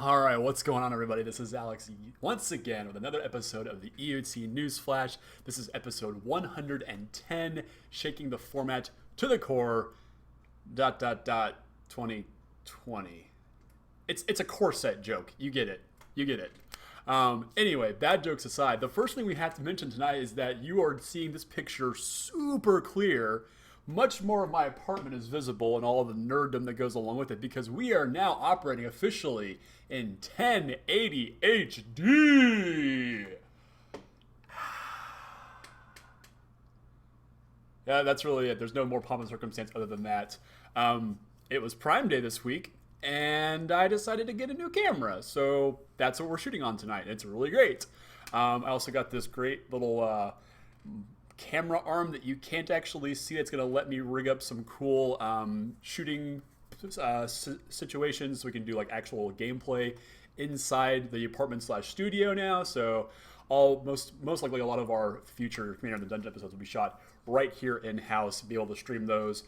All right, what's going on, everybody? This is Alex once again with another episode of the EOT News Flash. This is episode 110, shaking the format to the core. 2020. It's a Corset joke. You get it. You get it. Anyway, bad jokes aside, the first thing we have to mention tonight is that you are seeing this picture super clear. Much more of my apartment is visible and all of the nerddom that goes along with it because we are now operating officially in 1080 HD. Yeah, that's really it. There's no more pomp and circumstance other than that. It was Prime Day this week, and I decided to get a new camera. So that's what we're shooting on tonight. It's really great. I also got this great little camera arm that you can't actually see. That's going to let me rig up some cool shooting situations so we can do like actual gameplay inside the apartment / studio now. So most likely a lot of our future Commander in the Dungeon episodes will be shot right here in-house, be able to stream those,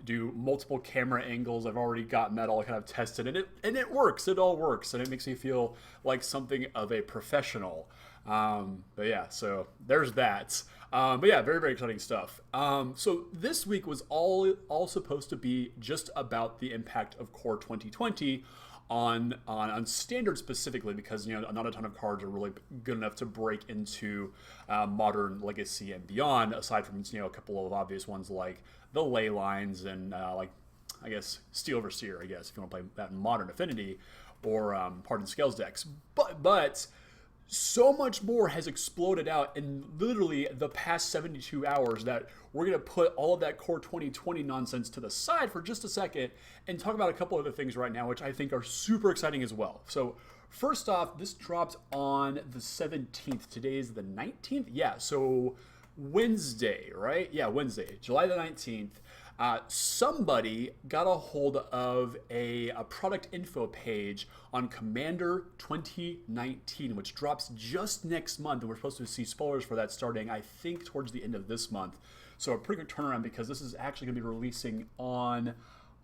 do multiple camera angles. I've already gotten that all kind of tested, and it works. It all works, and it makes me feel like something of a professional. But yeah, so there's that. But yeah, very, very exciting stuff. So this week was all supposed to be just about the impact of Core 2020 on Standard specifically, because not a ton of cards are really good enough to break into Modern, Legacy, and beyond, aside from a couple of obvious ones like the Ley Lines and I guess Steel Overseer, I guess, if you want to play that in Modern Affinity, or Pardon Scales decks. But so much more has exploded out in literally the past 72 hours that we're going to put all of that Core 2020 nonsense to the side for just a second and talk about a couple other things right now, which I think are super exciting as well. So first off, this dropped on the 17th. Today is the 19th? Yeah, so Wednesday, right? Yeah, Wednesday, July the 19th. Somebody got a hold of a product info page on Commander 2019, which drops just next month, and we're supposed to see spoilers for that starting, I think, towards the end of this month. So a pretty good turnaround, because this is actually going to be releasing on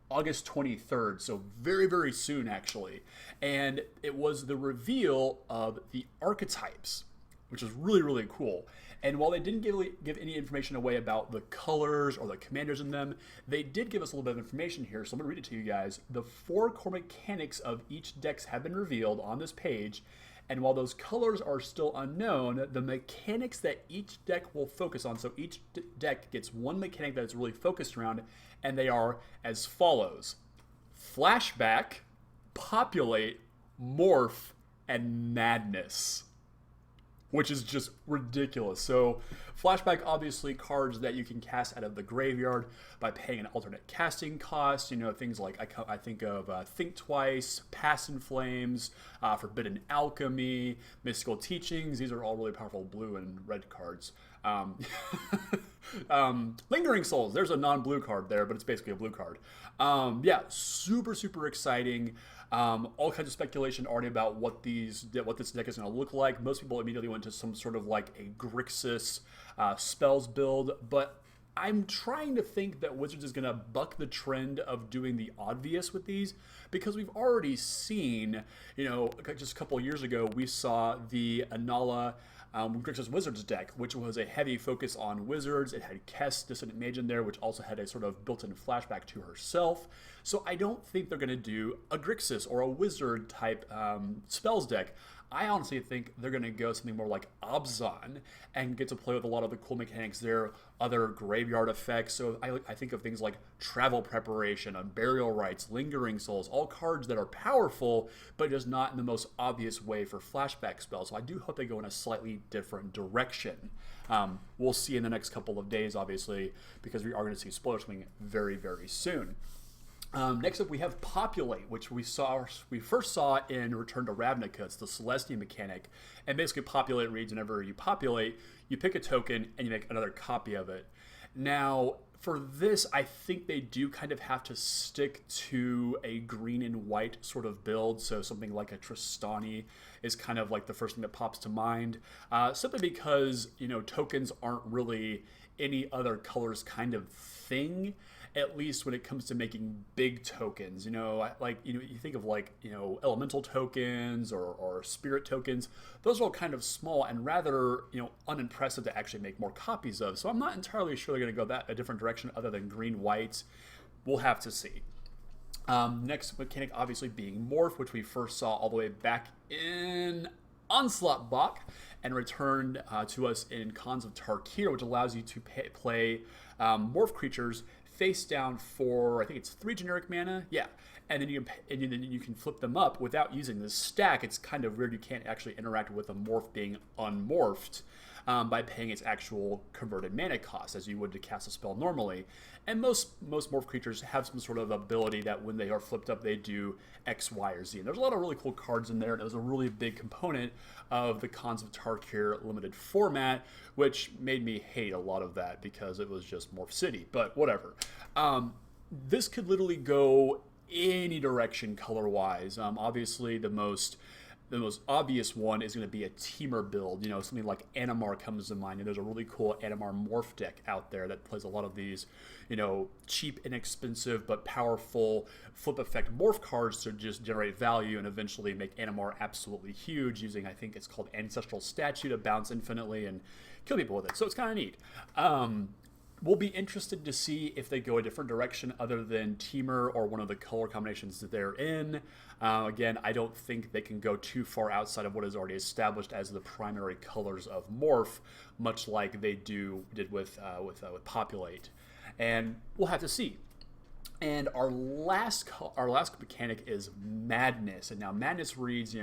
August 23rd, so very, very soon, actually. And it was the reveal of the archetypes, which is really, really cool. And while they didn't give any information away about the colors or the commanders in them, they did give us a little bit of information here, so I'm going to read it to you guys. The 4 core mechanics of each decks have been revealed on this page, and while those colors are still unknown, the mechanics that each deck will focus on, so each deck gets one mechanic that it's really focused around, and they are as follows: Flashback, Populate, Morph, and Madness. Which is just ridiculous. So Flashback, obviously cards that you can cast out of the graveyard by paying an alternate casting cost. Things like I think of Think Twice, Pass in Flames, Forbidden Alchemy, Mystical Teachings. These are all really powerful blue and red cards. Lingering Souls, there's a non-blue card there, but it's basically a blue card. Yeah, super, super exciting. All kinds of speculation already about what this deck is going to look like. Most people immediately went to some sort of like a Grixis spells build, but I'm trying to think that Wizards is going to buck the trend of doing the obvious with these, because we've already seen, just a couple of years ago, we saw the Anala Grixis Wizards deck, which was a heavy focus on Wizards. It had Kess, Dissonant Mage in there, which also had a sort of built-in flashback to herself. So I don't think they're going to do a Grixis or a Wizard type spells deck. I honestly think they're going to go something more like Abzan and get to play with a lot of the cool mechanics there, other graveyard effects. So I think of things like Travel Preparation, Burial Rites, Lingering Souls, all cards that are powerful, but just not in the most obvious way for flashback spells. So I do hope they go in a slightly different direction. We'll see in the next couple of days, obviously, because we are going to see spoilers coming very, very soon. Next up, we have Populate, which we first saw in Return to Ravnica. It's the Celestia mechanic. And basically, Populate reads whenever you populate, you pick a token, and you make another copy of it. Now, for this, I think they do kind of have to stick to a green and white sort of build. So something like a Tristani is kind of like the first thing that pops to mind. Simply because, tokens aren't really any other colors kind of thing. at least when it comes to making big tokens. Like, you think of like, elemental tokens or spirit tokens. Those are all kind of small and rather, unimpressive to actually make more copies of. So I'm not entirely sure they're going to go a different direction other than green-white. We'll have to see. Next mechanic obviously being Morph, which we first saw all the way back in Onslaught Bach and returned to us in Khans of Tarkir, which allows you to play Morph creatures face down for, I think it's 3 generic mana. Yeah. And then you can flip them up without using this stack. It's kind of weird you can't actually interact with a morph being unmorphed by paying its actual converted mana cost as you would to cast a spell normally. And most morph creatures have some sort of ability that when they are flipped up, they do X, Y, or Z. And there's a lot of really cool cards in there, and it was a really big component of the Khans of Tarkir limited format, which made me hate a lot of that because it was just Morph City, but whatever. This could literally go any direction color-wise. Obviously, the most obvious one is going to be a teamer build. Something like Animar comes to mind, and there's a really cool Animar morph deck out there that plays a lot of these, cheap, inexpensive, but powerful flip effect morph cards to just generate value and eventually make Animar absolutely huge using, I think it's called Ancestral Statue, to bounce infinitely and kill people with it. So it's kind of neat. We'll be interested to see if they go a different direction other than Teamer or one of the color combinations that they're in. Again, I don't think they can go too far outside of what is already established as the primary colors of Morph, much like they did with Populate. And we'll have to see. And our last mechanic is Madness. And now Madness reads,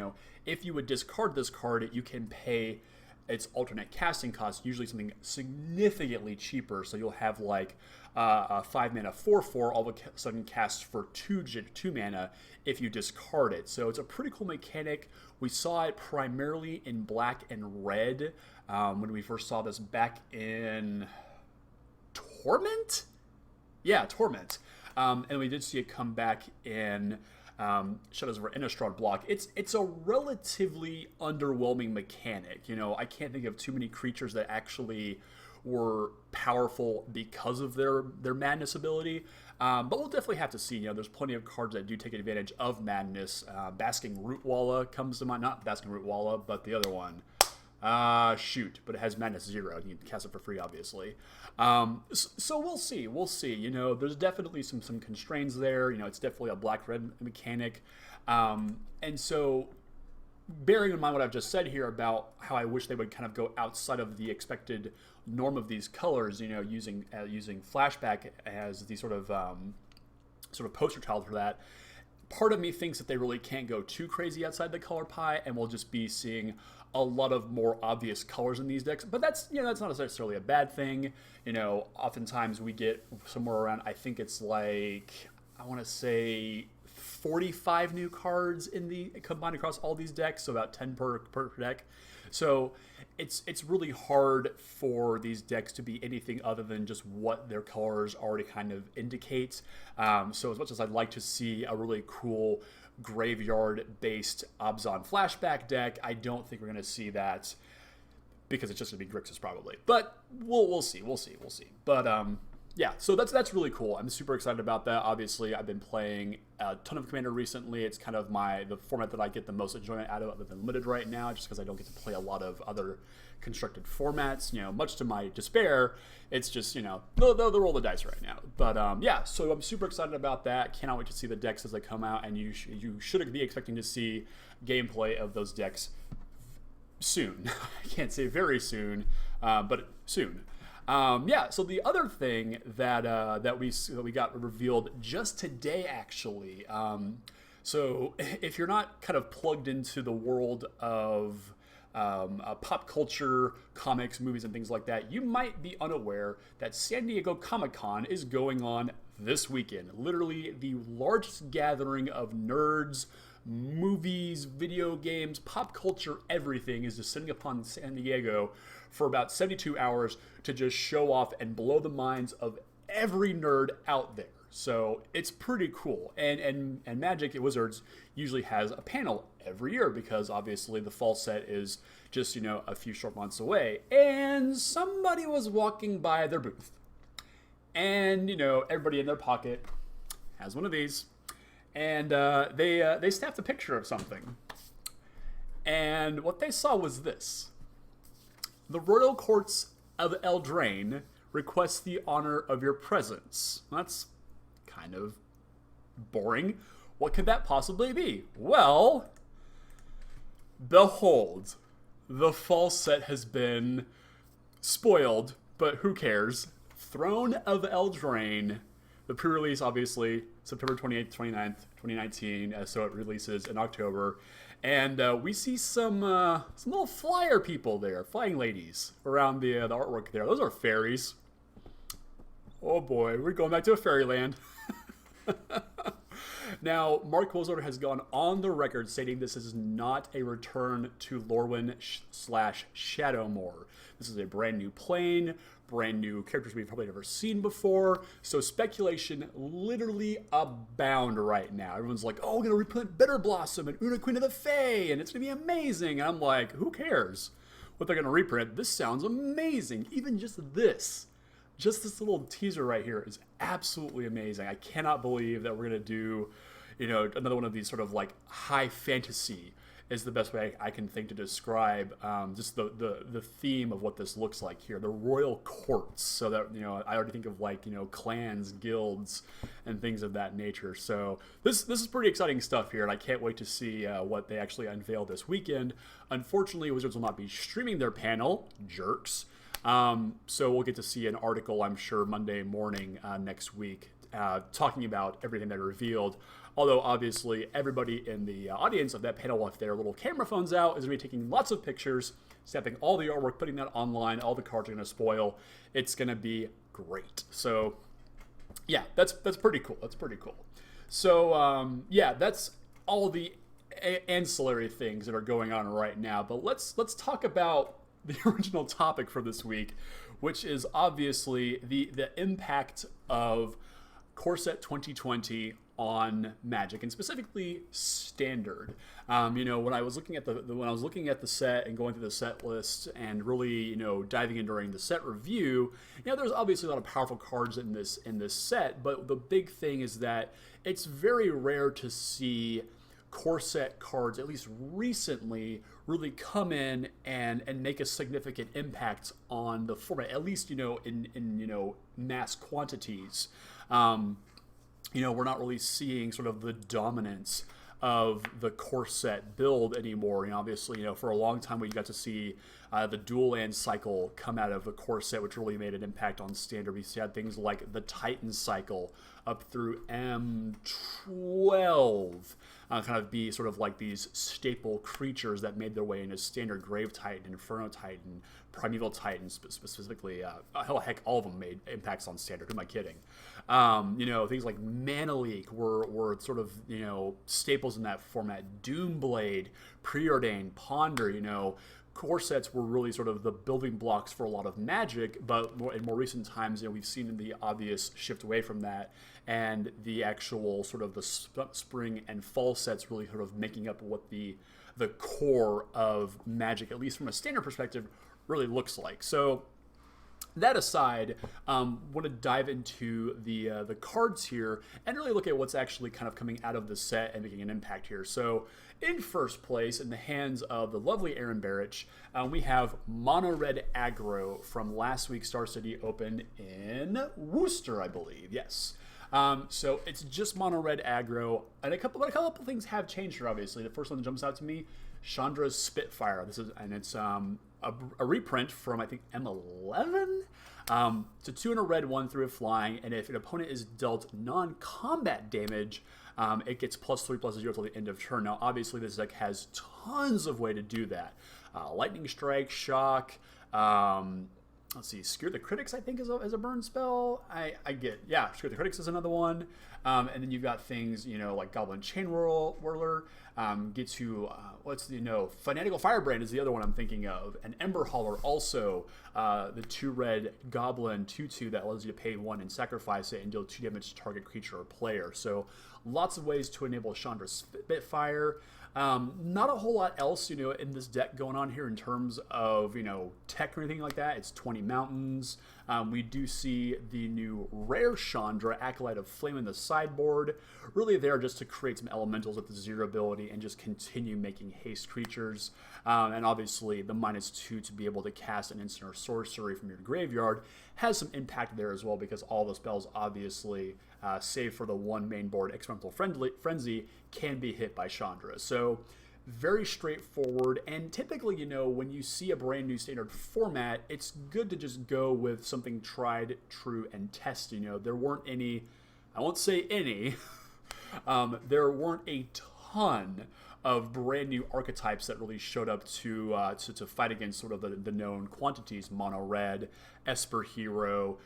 if you would discard this card, you can pay its alternate casting cost, usually something significantly cheaper. So you'll have like a 5 mana 4/4 all of a sudden cast for 2 mana if you discard it. So it's a pretty cool mechanic. We saw it primarily in black and red when we first saw this back in Torment? Yeah, Torment. And we did see it come back in Shadows of Innistrad block. It's a relatively underwhelming mechanic. I can't think of too many creatures that actually were powerful because of their Madness ability. But we'll definitely have to see. There's plenty of cards that do take advantage of Madness. Basking Rootwalla comes to mind. Not Basking Rootwalla, but the other one. But it has Madness 0. You can cast it for free, obviously. So we'll see. There's definitely some constraints there. It's definitely a black-red mechanic. And so, bearing in mind what I've just said here about how I wish they would kind of go outside of the expected norm of these colors, using Flashback as the sort of poster child for that. Part of me thinks that they really can't go too crazy outside the color pie, and we'll just be seeing a lot of more obvious colors in these decks. But that's not necessarily a bad thing. Oftentimes we get somewhere around, I think it's like, I want to say 45 new cards combined across all these decks, so about 10 per deck. So it's really hard for these decks to be anything other than just what their colors already kind of indicate. So as much as I'd like to see a really cool graveyard-based Abzan Flashback deck, I don't think we're going to see that because it's just going to be Grixis probably. But we'll see. But yeah, so that's really cool. I'm super excited about that. Obviously, I've been playing a ton of Commander recently. It's kind of the format that I get the most enjoyment out of other than Limited right now, just because I don't get to play a lot of other constructed formats. Much to my despair, it's just, the roll the dice right now. But yeah, so I'm super excited about that. Cannot wait to see the decks as they come out, and you should be expecting to see gameplay of those decks soon. I can't say very soon, but soon. Yeah, so the other thing that we got revealed just today, actually. So if you're not kind of plugged into the world of pop culture, comics, movies, and things like that, you might be unaware that San Diego Comic-Con is going on this weekend. Literally the largest gathering of nerds, movies, video games, pop culture, everything is descending upon San Diego for about 72 hours to just show off and blow the minds of every nerd out there. So it's pretty cool. And Magic at Wizards usually has a panel every year because obviously the fall set is just, a few short months away. And somebody was walking by their booth. And, everybody in their pocket has one of these. And they snapped a picture of something. And what they saw was this. The Royal Courts of Eldraine requests the honor of your presence. That's kind of boring. What could that possibly be? Well, behold, the fall set has been spoiled, but who cares? Throne of Eldraine. The pre-release, obviously, September 28th, 29th, 2019, so it releases in October. And we see some little flyer people there, flying ladies, around the artwork there. Those are fairies. Oh boy, we're going back to a fairyland. Now, Mark Wozler has gone on the record stating this is not a return to Lorwyn / Shadowmoor. This is a brand new plane, brand new characters we've probably never seen before. So speculation literally abound right now. Everyone's like, oh, we're going to reprint Bitter Blossom and Una Queen of the Fae, and it's going to be amazing. And I'm like, who cares what they're going to reprint? This sounds amazing. Even just this little teaser right here is absolutely amazing. I cannot believe that we're going to do, another one of these sort of like high fantasy is the best way I can think to describe just the theme of what this looks like here. The royal courts, so that, I already think of like, clans, guilds, and things of that nature. So this is pretty exciting stuff here, and I can't wait to see what they actually unveil this weekend. Unfortunately, Wizards will not be streaming their panel, jerks. So we'll get to see an article, I'm sure, Monday morning next week talking about everything they revealed. Although, obviously, everybody in the audience of that panel with their little camera phones out is going to be taking lots of pictures, snapping all the artwork, putting that online. All the cards are going to spoil. It's going to be great. So, yeah, that's pretty cool. That's pretty cool. So, yeah, that's all the ancillary things that are going on right now. But let's talk about the original topic for this week, which is obviously the impact of Corset 2020 on Magic, and specifically Standard. When I was looking at the set and going through the set list and really diving in during the set review, there's obviously a lot of powerful cards in this set, but the big thing is that it's very rare to see Corset cards, at least recently, really come in and make a significant impact on the format, at least in mass quantities. We're not really seeing sort of the dominance of the Corset build anymore. Obviously, for a long time we got to see the dual land cycle come out of the Corset, which really made an impact on Standard. We had things like the Titan cycle up through M12 kind of be sort of like these staple creatures that made their way into Standard. Grave Titan, Inferno Titan, Primeval Titan specifically. Heck, all of them made impacts on Standard. Who am I kidding? Things like Mana Leak were sort of, staples in that format. Doomblade, Preordained, Ponder, Corsets were really sort of the building blocks for a lot of Magic, but in more recent times, we've seen the obvious shift away from that, and the actual sort of the spring and fall sets really sort of making up what the core of Magic, at least from a Standard perspective, really looks like. So that aside, want to dive into the cards here and really look at what's actually kind of coming out of the set and making an impact here. So in first place, in the hands of the lovely Aaron Barrich, we have Mono Red Aggro from last week's Star City Open in Worcester, I believe. Yes. So it's just Mono Red Aggro, and a couple of things have changed here. Obviously, the first one that jumps out to me, Chandra's Spitfire. It's a reprint from, I think, M11. It's a 2 and a red 1/3 of flying, and if an opponent is dealt non-combat damage, it gets +3/+0 until the end of turn. Now, obviously, this deck has tons of way to do that. Lightning Strike, Shock. Let's see, Scare the Critics, I think, is a burn spell. Scare the Critics is another one. And then you've got things, like Goblin Chain Whirler, gets you, Fanatical Firebrand is the other one I'm thinking of. And Ember Hauler also, the 2-red Goblin 2/2 that allows you to pay 1 and sacrifice it and deal 2 damage to target creature or player. So lots of ways to enable Chandra's Spitfire. Not a whole lot else, in this deck going on here in terms of, tech or anything like that. It's 20 mountains. We do see the new rare Chandra, Acolyte of Flame in the sideboard. Really there just to create some elementals with the 0 ability and just continue making haste creatures. And obviously the -2 to be able to cast an instant or sorcery from your graveyard has some impact there as well, because all the spells obviously, save for the one main board Experimental Frenzy, can be hit by Chandra. So very straightforward, and typically, when you see a brand new standard format, it's good to just go with something tried, true, and tested. There weren't any, I won't say any, there weren't a ton of brand new archetypes that really showed up to fight against sort of the known quantities: Mono Red, Esper Hero,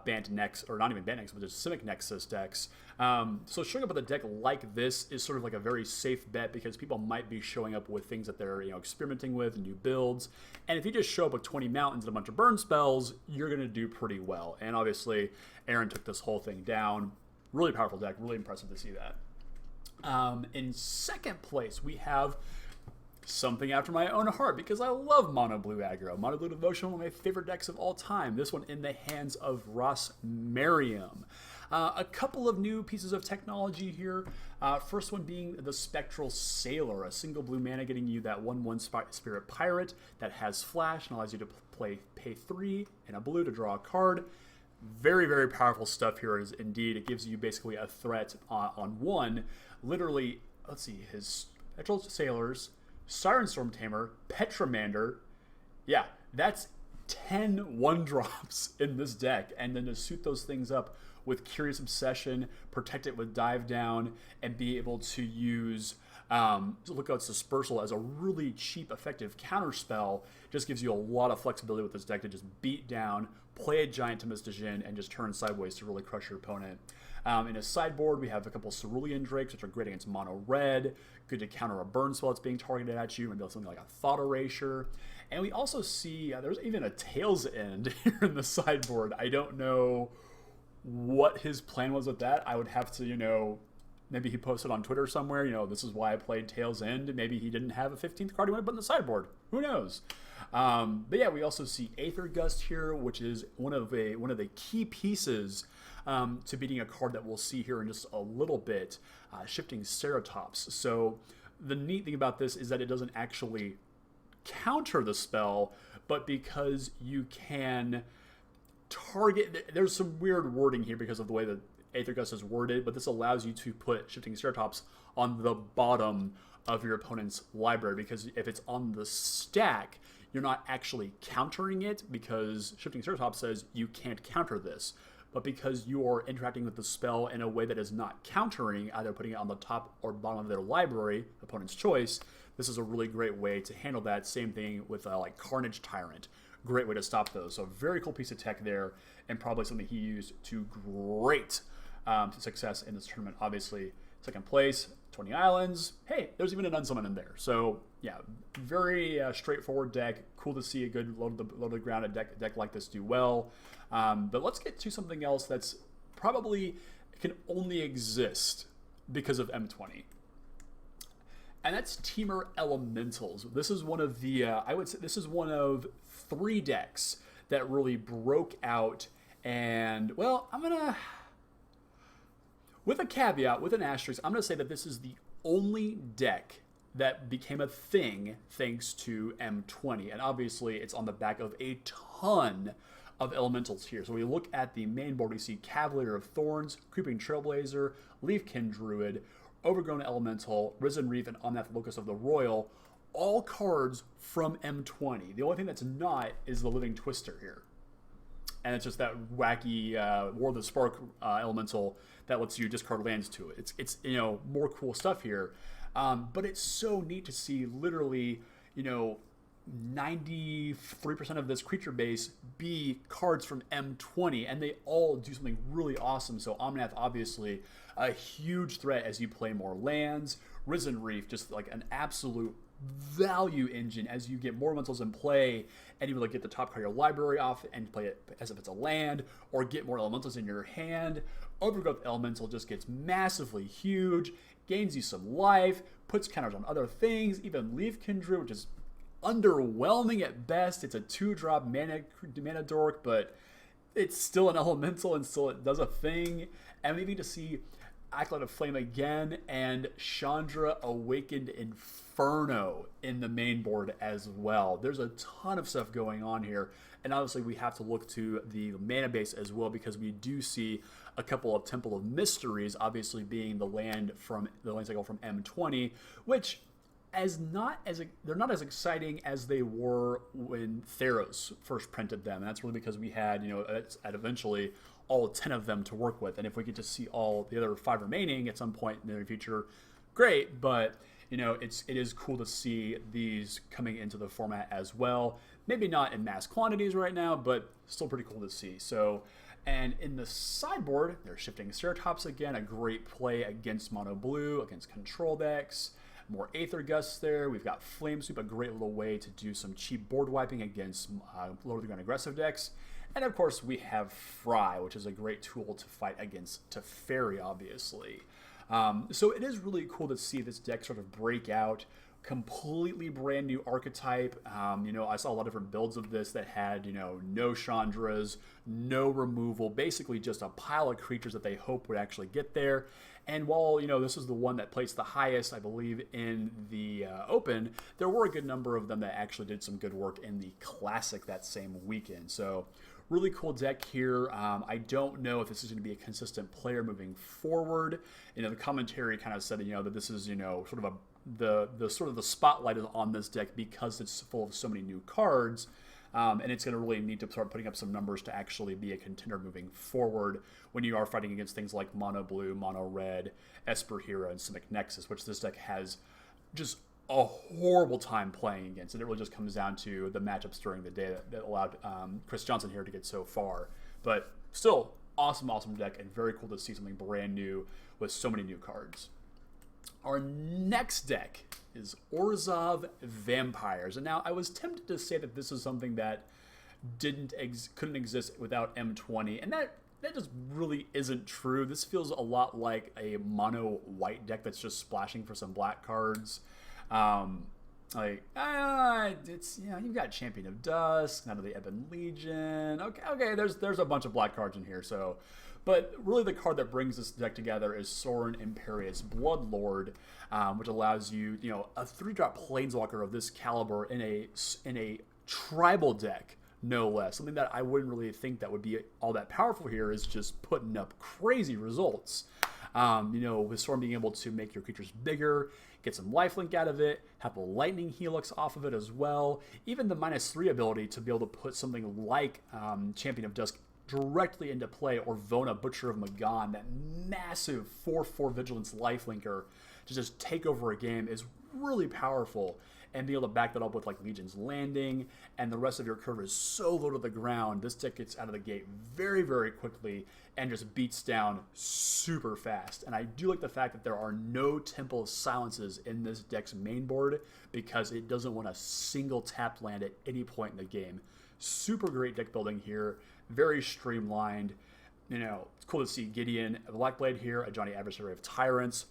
Bant Nexus, or not even Bant Nexus, but just Simic Nexus decks. So showing up with a deck like this is sort of like a very safe bet, because people might be showing up with things that they're experimenting with, new builds, and if you just show up with 20 mountains and a bunch of burn spells, you're going to do pretty well. And obviously, Aaron took this whole thing down. Really powerful deck. Really impressive to see that. In second place, we have something after my own heart, because I love Mono Blue Aggro. Mono Blue Devotion, one of my favorite decks of all time. This one in the hands of Ross Merriam. A couple of new pieces of technology here. First one being the Spectral Sailor, a single blue mana getting you that 1/1 Spirit Pirate that has flash and allows you to pay 3 and a blue to draw a card. Very, very powerful stuff here. Is indeed, it gives you basically a threat on one. Literally, let's see, his Spectral Sailors, Siren Storm Tamer, Petramander. Yeah, that's 10 1-drops in this deck. And then to suit those things up with Curious Obsession, protect it with Dive Down, and be able to use Lookout's Dispersal as a really cheap, effective counterspell, just gives you a lot of flexibility with this deck to just beat down, play a Giant Tempest Djinn, and just turn sideways to really crush your opponent. In his sideboard, we have a couple Cerulean Drakes, which are great against Mono Red, good to counter a burn spell that's being targeted at you, maybe something like a Thought Erasure. And we also see, there's even a Tail's End here in the sideboard. I don't know what his plan was with that. I would have to, maybe he posted on Twitter somewhere, this is why I played Tail's End. Maybe he didn't have a 15th card he wanted to put in the sideboard. Who knows? But yeah, we also see Aether Gust here, which is one of the key pieces to beating a card that we'll see here in just a little bit, Shifting Ceratops. So the neat thing about this is that it doesn't actually counter the spell, but because you can target, there's some weird wording here because of the way that Aether Gust is worded, but this allows you to put Shifting Ceratops on the bottom of your opponent's library, because if it's on the stack, you're not actually countering it, because Shifting Ceratops says you can't counter this. But because you are interacting with the spell in a way that is not countering, either putting it on the top or bottom of their library, opponent's choice, this is a really great way to handle that. Same thing with like Carnage Tyrant. Great way to stop those. So very cool piece of tech there, and probably something he used to great success in this tournament. Obviously, second place, 20 islands. Hey, there's even an unsummon in there. So yeah, very straightforward deck. Cool to see a good low to the ground deck like this do well. But let's get to something else that's probably can only exist because of M20. And that's Temur Elementals. This is one of the, I would say this is one of 3 decks that really broke out. And, well, I'm going to, with a caveat, with an asterisk, I'm going to say that this is the only deck that became a thing thanks to M20. And obviously, it's on the back of a ton of elementals here. So we look at the main board, we see Cavalier of Thorns, Creeping Trailblazer, Leafkin Druid, Overgrown Elemental, Risen Reef, and Omnath Locust of the Royal, all cards from M20. The only thing that's not is the Living Twister here. And it's just that wacky War of the Spark elemental that lets you discard lands to it. It's more cool stuff here. But it's so neat to see literally, 93% of this creature base be cards from M20, and they all do something really awesome. So Omnath, obviously, a huge threat as you play more lands. Risen Reef, just like an absolute value engine as you get more elementals in play, and you like get the top card of your library off and play it as if it's a land, or get more elementals in your hand. Overgrowth Elemental just gets massively huge. gains you some life, puts counters on other things, even Leaf Kindred, which is underwhelming at best. It's a 2-drop mana dork, but it's still an elemental and still it does a thing. And maybe to see Acolyte of Flame again and Chandra Awakened Inferno in the main board as well. There's a ton of stuff going on here, and obviously we have to look to the mana base as well, because we do see a couple of Temple of Mysteries, obviously being the land cycle from M20, which they're not as exciting as they were when Theros first printed them. And that's really because we had, at eventually all 10 of them to work with. And if we get to see all the other 5 remaining at some point in the near future, great. But, it is cool to see these coming into the format as well. Maybe not in mass quantities right now, but still pretty cool to see. So, and in the sideboard, they're shifting Ceratops again, a great play against mono blue, against control decks. More Aether Gusts there. We've got Flame Sweep, a great little way to do some cheap board wiping against lower the ground aggressive decks. And of course, we have Fry, which is a great tool to fight against Teferi, obviously. So it is really cool to see this deck sort of break out. Completely brand new archetype. I saw a lot of different builds of this that had, no Chandras, no removal, basically just a pile of creatures that they hope would actually get there. And while, this is the one that placed the highest, I believe, in the Open, there were a good number of them that actually did some good work in the Classic that same weekend. So really cool deck here. I don't know if this is going to be a consistent player moving forward. The commentary kind of said, that this is, sort of the spotlight is on this deck because it's full of so many new cards. And it's going to really need to start putting up some numbers to actually be a contender moving forward when you are fighting against things like Mono Blue, Mono Red, Esper Hero, and Simic Nexus, which this deck has just a horrible time playing against. And it really just comes down to the matchups during the day that allowed Chris Johnson here to get so far. But still, awesome deck, and very cool to see something brand new with so many new cards. Our next deck is Orzhov Vampires. And now I was tempted to say that this is something that couldn't exist without M20, and that just really isn't true. This feels a lot like a mono white deck that's just splashing for some black cards. It's you've got Champion of Dusk, Knight of the Ebon Legion. Okay, there's a bunch of black cards in here. So, but really the card that brings this deck together is Sorin Imperious Bloodlord, which allows you, a 3-drop Planeswalker of this caliber in a tribal deck, no less. Something that I wouldn't really think that would be all that powerful here is just putting up crazy results. With Sorin being able to make your creatures bigger, get some lifelink out of it, have a lightning helix off of it as well. Even the -3 ability to be able to put something like Champion of Dusk directly into play, or Vona, Butcher of Magan, that massive 4/4 Vigilance lifelinker to just take over a game is really powerful. And be able to back that up with like Legion's Landing, and the rest of your curve is so low to the ground, this deck gets out of the gate very, very quickly and just beats down super fast. And I do like the fact that there are no Temple of Silences in this deck's main board, because it doesn't want a single tapped land at any point in the game. Super great deck building here, very streamlined. It's cool to see Gideon Blackblade here, a Johnny Adversary of Tyrants.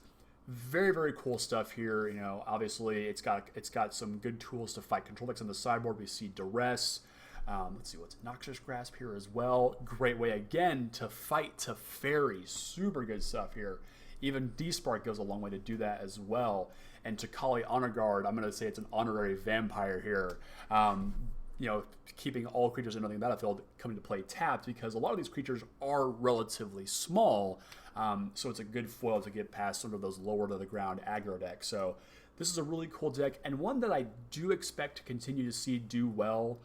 Very, very cool stuff here. Obviously it's got some good tools to fight control decks on the sideboard. We see Duress. Let's see what's Noxious Grasp here as well. Great way again to fight Teferi. Super good stuff here. Even D-Spark goes a long way to do that as well. And Takali Honor Guard, I'm going to say it's an honorary vampire here. Keeping all creatures entering the battlefield coming to play tapped, because a lot of these creatures are relatively small. So it's a good foil to get past sort of those lower to the ground aggro decks. So this is a really cool deck, and one that I do expect to continue to see do well.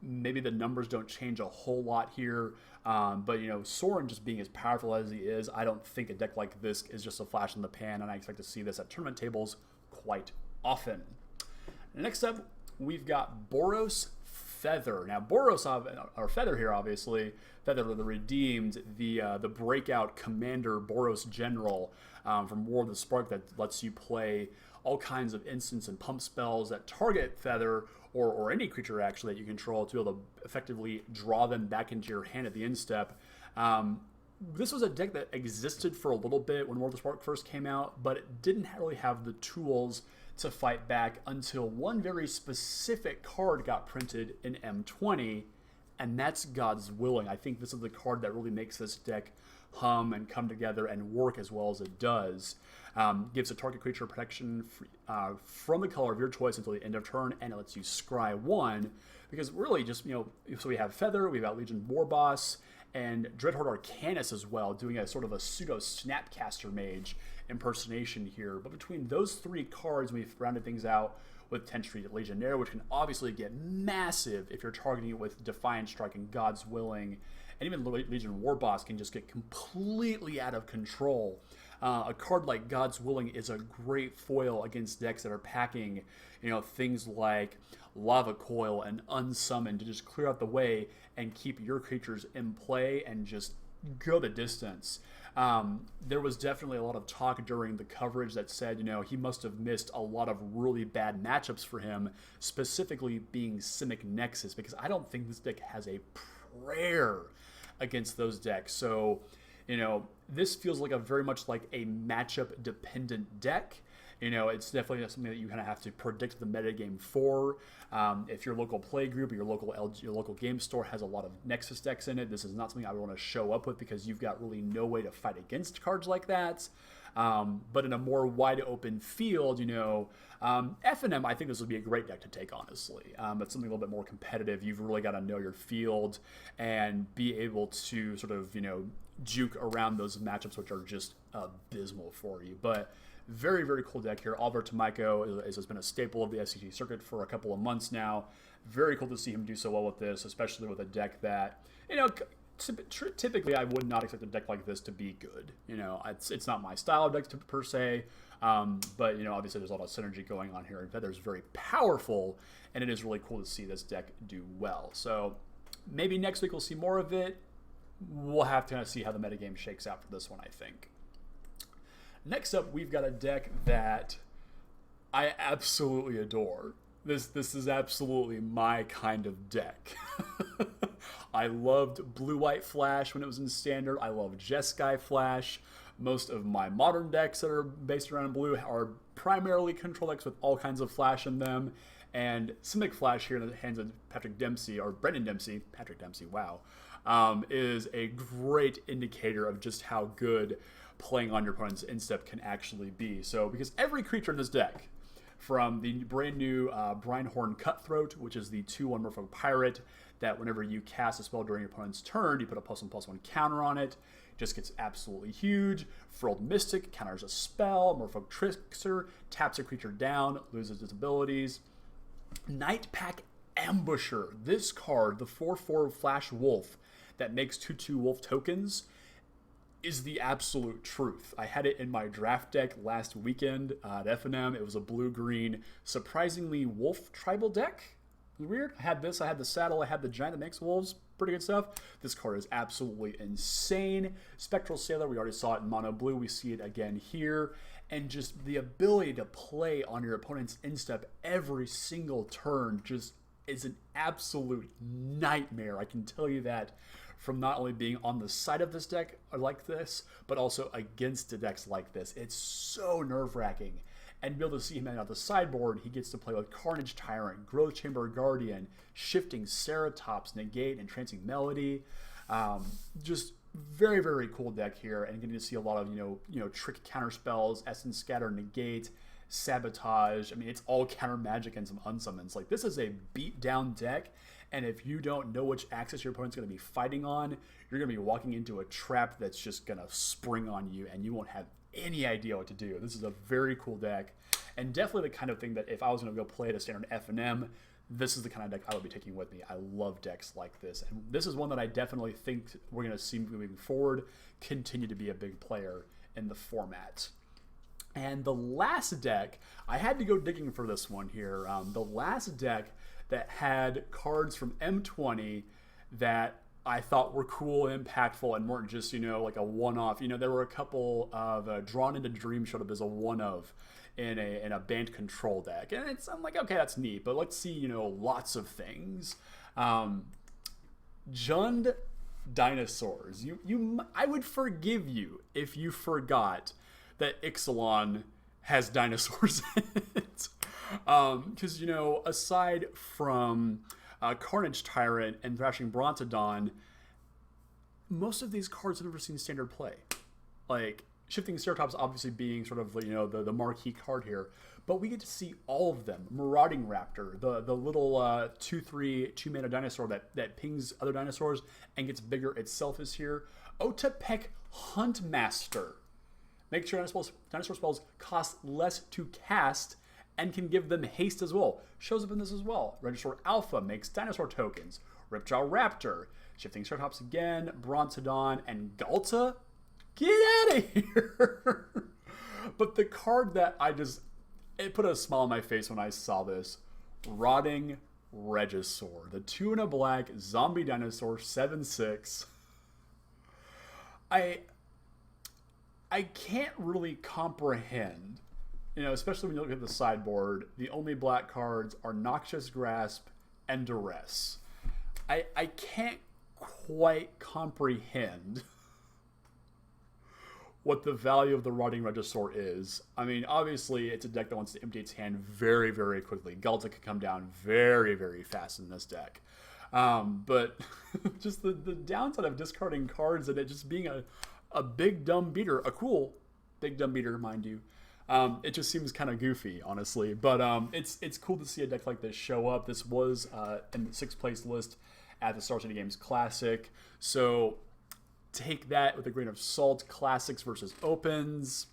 Maybe the numbers don't change a whole lot here, but Sorin just being as powerful as he is, I don't think a deck like this is just a flash in the pan, and I expect to see this at tournament tables quite often. Next up, we've got Boros Feather. Now, Boros, or Feather here, obviously, Feather the Redeemed, the breakout commander Boros General from War of the Spark that lets you play all kinds of instants and pump spells that target Feather or any creature actually that you control to be able to effectively draw them back into your hand at the end step. this was a deck that existed for a little bit when World of Spark first came out, but it didn't really have the tools to fight back until one very specific card got printed in M20, and that's God's Willing. I think this is the card that really makes this deck hum and come together and work as well as it does. Gives a target creature protection from the color of your choice until the end of turn, and it lets you scry 1, because really just, so we have Feather, we've got Legion Warboss, and Dreadhorde Arcanus as well, doing a sort of a pseudo Snapcaster Mage impersonation here. But between those 3 cards, we've rounded things out with 10th Street Legionnaire, which can obviously get massive if you're targeting it with Defiant Strike and God's Willing. And even Legion Warboss can just get completely out of control. A card like God's Willing is a great foil against decks that are packing, things like Lava Coil and Unsummon to just clear out the way and keep your creatures in play and just go the distance. There was definitely a lot of talk during the coverage that said, he must have missed a lot of really bad matchups for him, specifically being Simic Nexus, because I don't think this deck has a prayer against those decks. So, this feels like very much like a matchup dependent deck. It's definitely something that you kind of have to predict the metagame for. If your local play group or your local game store has a lot of Nexus decks in it, this is not something I would want to show up with, because you've got really no way to fight against cards like that. But in a more wide open field, FNM, I think this would be a great deck to take, honestly. It's something a little bit more competitive. You've really got to know your field and be able to sort of, juke around those matchups, which are just abysmal for you. But very, very cool deck here. Oliver Tomiko has been a staple of the SCG circuit for a couple of months now. Very cool to see him do so well with this, especially with a deck that, typically I would not expect a deck like this to be good. It's not my style of deck per se, but, obviously there's a lot of synergy going on here, and Feather's very powerful, and it is really cool to see this deck do well. So maybe next week we'll see more of it. We'll have to kind of see how the metagame shakes out for this one, I think. Next up, we've got a deck that I absolutely adore. This is absolutely my kind of deck. I loved Blue-White Flash when it was in Standard. I love Jeskai Flash. Most of my modern decks that are based around blue are primarily control decks with all kinds of Flash in them. And Simic Flash here in the hands of Patrick Dempsey, wow, is a great indicator of just how good playing on your opponent's instep can actually be. So, because every creature in this deck, from the brand new Brinehorn Cutthroat, which is the 2/1 Merfolk Pirate, that whenever you cast a spell during your opponent's turn, you put a +1/+1 counter on it, just gets absolutely huge. Frilled Mystic counters a spell. Merfolk Trickster taps a creature down, loses its abilities. Nightpack Ambusher. This card, the 4/4 Flash Wolf that makes 2/2 Wolf tokens, is the absolute truth. I had it in my draft deck last weekend at FNM. It was a blue-green, surprisingly wolf tribal deck. It was weird. I had this, I had the saddle, I had the giant that makes wolves. Pretty good stuff. This card is absolutely insane. Spectral Sailor, we already saw it in mono blue. We see it again here. And just the ability to play on your opponent's instep every single turn just is an absolute nightmare. I can tell you that from not only being on the side of this deck like this, but also against the decks like this. It's so nerve-wracking. And to be able to see him out the sideboard, he gets to play with Carnage Tyrant, Growth Chamber Guardian, Shifting Ceratops, Negate, and Trancing Melody. Just very, very cool deck here, and getting to see a lot of trick counter spells, Essence Scatter, Negate, Sabotage. I mean, it's all counter magic and some unsummons. Like, this is a beat down deck. And if you don't know which axis your opponent's going to be fighting on, you're going to be walking into a trap that's just going to spring on you, and you won't have any idea what to do. This is a very cool deck, and definitely the kind of thing that if I was going to go play at a standard FNM, this is the kind of deck I would be taking with me. I love decks like this, and this is one that I definitely think we're going to see moving forward continue to be a big player in the format. And the last deck, I had to go digging for this one here. The last deck that had cards from M20 that I thought were cool and impactful and weren't just, like a one-off. There were a couple of Drawn into Dream showed up as a one-of in a band control deck. And I'm like, okay, that's neat, but let's see, lots of things. Jund Dinosaurs. I would forgive you if you forgot that Ixalan has dinosaurs in it. Because, aside from Carnage Tyrant and Thrashing Brontodon, most of these cards have never seen standard play. Like, Shifting Ceratops obviously being sort of, the marquee card here. But we get to see all of them. Marauding Raptor, the little 2/3 2-mana dinosaur that pings other dinosaurs and gets bigger itself is here. Otepec Huntmaster. Make sure dinosaur spells cost less to cast and can give them haste as well. Shows up in this as well. Regisaur Alpha makes dinosaur tokens. Ripjaw Raptor. Shifting Ceratops again. Brontodon and Galta. Get out of here! But the card that it put a smile on my face when I saw this. Rotting Regisaur. The 2 and a black zombie dinosaur 7/6. I can't really comprehend, especially when you look at the sideboard, the only black cards are Noxious Grasp and Duress. I can't quite comprehend what the value of the Rotting Regisaur is. I mean, obviously, it's a deck that wants to empty its hand very, very quickly. Galta could come down very, very fast in this deck. But just the downside of discarding cards and it just being a big dumb beater, a cool big dumb beater, mind you. It just seems kind of goofy, honestly. But it's cool to see a deck like this show up. This was in the 6th place list at the Star City Games Classic. So take that with a grain of salt. Classics versus opens.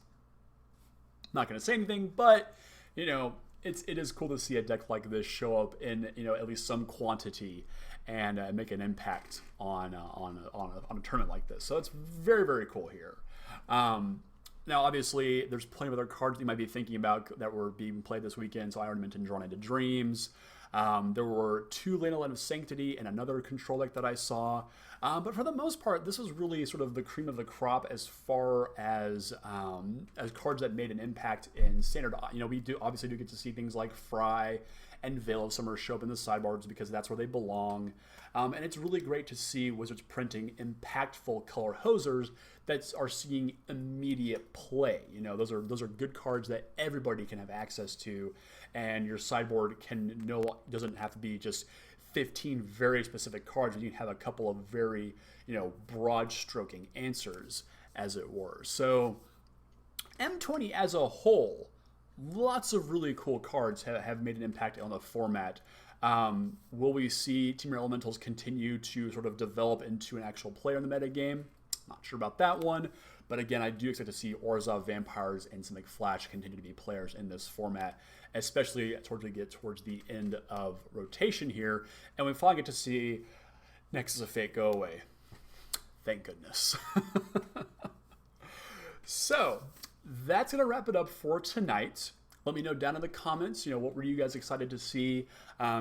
Not going to say anything, but it is cool to see a deck like this show up in at least some quantity and make an impact on a tournament like this. So it's very, very cool here. Now, obviously, there's plenty of other cards that you might be thinking about that were being played this weekend. So I already mentioned Drawn into Dreams. There were 2 Land of Sanctity and another control deck that I saw. But for the most part, this was really sort of the cream of the crop as far as cards that made an impact in Standard. We obviously get to see things like Fry and Veil of Summer show up in the sideboards because that's where they belong. And it's really great to see Wizards printing impactful color hosers that are seeing immediate play. Those are good cards that everybody can have access to, and your sideboard doesn't have to be just 15 very specific cards. You can have a couple of very broad stroking answers, as it were. So M20 as a whole, lots of really cool cards have made an impact on the format. Will we see Temur Elementals continue to sort of develop into an actual player in the metagame? Not sure about that one. But again, I do expect to see Orzhov Vampires and Simic Flash continue to be players in this format, especially towards the end of rotation here. And we finally get to see Nexus of Fate go away. Thank goodness. So that's going to wrap it up for tonight. Let me know down in the comments, what were you guys excited to see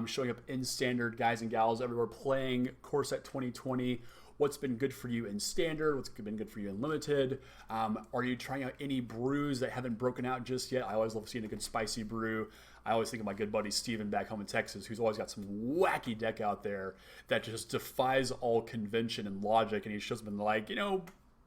showing up in Standard, guys and gals everywhere playing Corset 2020. What's been good for you in Standard? What's been good for you in Limited? Are you trying out any brews that haven't broken out just yet? I always love seeing a good spicy brew. I always think of my good buddy Steven back home in Texas, who's always got some wacky deck out there that just defies all convention and logic, and he shows up in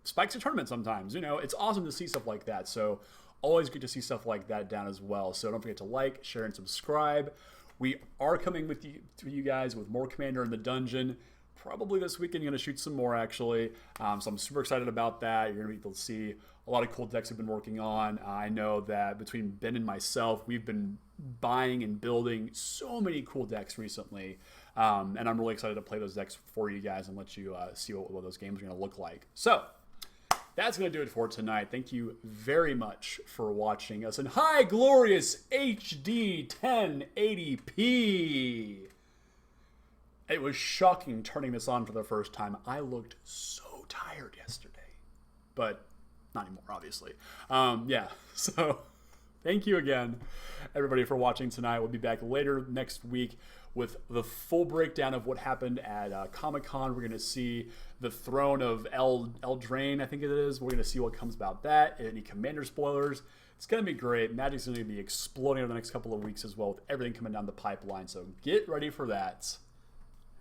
spikes a tournament sometimes. It's awesome to see stuff like that. So always good to see stuff like that down as well. So don't forget to like, share, and subscribe. We are coming to you guys with more Commander in the Dungeon. Probably this weekend, you're going to shoot some more, actually. So I'm super excited about that. You're going to be able to see a lot of cool decks we've been working on. I know that between Ben and myself, we've been buying and building so many cool decks recently. And I'm really excited to play those decks for you guys and let you see what those games are going to look like. So that's going to do it for tonight. Thank you very much for watching us in high glorious HD 1080p. It was shocking turning this on for the first time. I looked so tired yesterday, but not anymore, obviously. So thank you again, everybody, for watching tonight. We'll be back later next week with the full breakdown of what happened at Comic-Con. We're going to see the throne of Eldraine, I think it is. We're going to see what comes about that, any Commander spoilers. It's going to be great. Magic's going to be exploding over the next couple of weeks as well with everything coming down the pipeline. So get ready for that.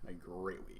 A great week.